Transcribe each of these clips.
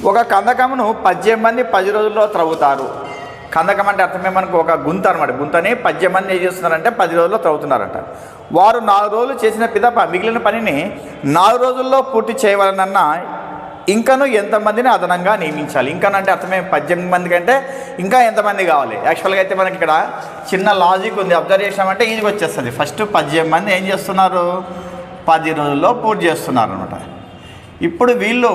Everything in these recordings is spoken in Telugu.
ఒక కందకమును 18 మంది 10 రోజుల్లో త్రవ్వుతారు. కందకం అంటే అర్థమే మనకు ఒక గుంత అనమాట. గుంతని 18 మంది ఏం చేస్తున్నారంటే 10 రోజుల్లో త్రవ్వుతున్నారంట. వారు 4 రోజులు చేసిన పిదప మిగిలిన పనిని 4 రోజుల్లో పూర్తి చేయవాలన్న ఇంకను ఎంతమందిని అదనంగా నియమించాలి. ఇంకనంటే అర్థమే 18 మంది కంటే ఇంకా ఎంతమంది కావాలి. యాక్చువల్గా అయితే మనకి ఇక్కడ చిన్న లాజిక్ ఉంది. అబ్జర్వ్ చేసామంటే ఈజీగా వచ్చేస్తుంది. ఫస్ట్ 18 మంది ఏం చేస్తున్నారు, 10 రోజుల్లో పూర్తి చేస్తున్నారు అనమాట. ఇప్పుడు వీళ్ళు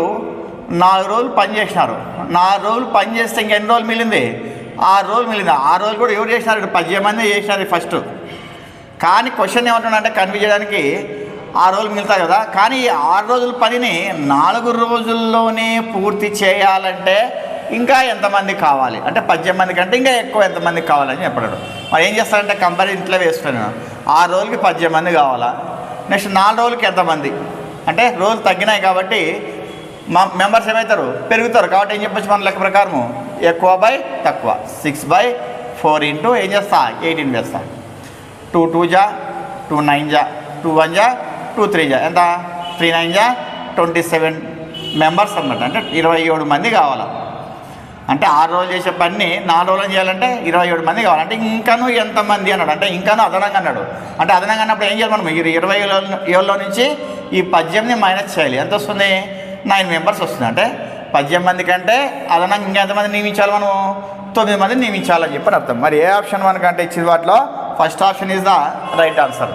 4 రోజులు పని చేసినారు. 4 రోజులు పని చేస్తే ఇంకెన్ని రోజులు మిగిలింది, 6 రోజులు మిగిలింది. 6 రోజులు కూడా ఎవరు చేసినారు, 18 మంది చేసినారు ఫస్ట్. కానీ క్వశ్చన్ ఏమంటున్నాడంటే కన్ఫ్యూజ్ చేయడానికి 6 రోజులు మిగులుతాయి కదా, కానీ ఈ 6 రోజుల పనిని 4 రోజుల్లోనే పూర్తి చేయాలంటే ఇంకా ఎంతమంది కావాలి అంటే 18 మంది కంటే ఇంకా ఎక్కువ ఎంతమంది కావాలని చెప్పాడు. మరి ఏం చేస్తారంటే కంపేర్ ఇంట్లో వేస్తున్నాను. 6 రోజులకి 18 మంది కావాలా, నెక్స్ట్ 4 రోజులకి ఎంతమంది అంటే రోజులు తగ్గినాయి కాబట్టి మెంబర్స్ ఏమవుతారు, పెరుగుతారు. కాబట్టి ఏం చెప్పచ్చు మన లెక్క ప్రకారము ఎక్కువ బై తక్కువ 6/4 ఇంటూ ఏం చేస్తా 18 వేస్తా. 2 2 జా 2 9 జా 2 1 జా 2 3 జా ఎంత 3 9 జా 27 మెంబర్స్ అన్నమాట. అంటే 27 మంది కావాలా. అంటే 6 రోజులు చేసే పని 4 రోజులు చేయాలంటే 27 మంది కావాలి. అంటే ఇంకాను ఎంతమంది అన్నాడు, అంటే ఇంకాను అదనంగా అన్నాడు. అంటే అదనంగా అన్నప్పుడు ఏం చేయాలి మనం, 27లో నుంచి ఈ 18ని మైనస్ చేయాలి. ఎంత వస్తుంది, 9 మెంబర్స్ వస్తుంది. అంటే 18 మంది కంటే అదనంగా ఇంకెంతమంది నియమించాలి, మనం 9 మంది నియమించాలని చెప్పని అర్థం. మరి ఏ ఆప్షన్ మనకంటే ఇచ్చిన వాటిలో first option is the right answer.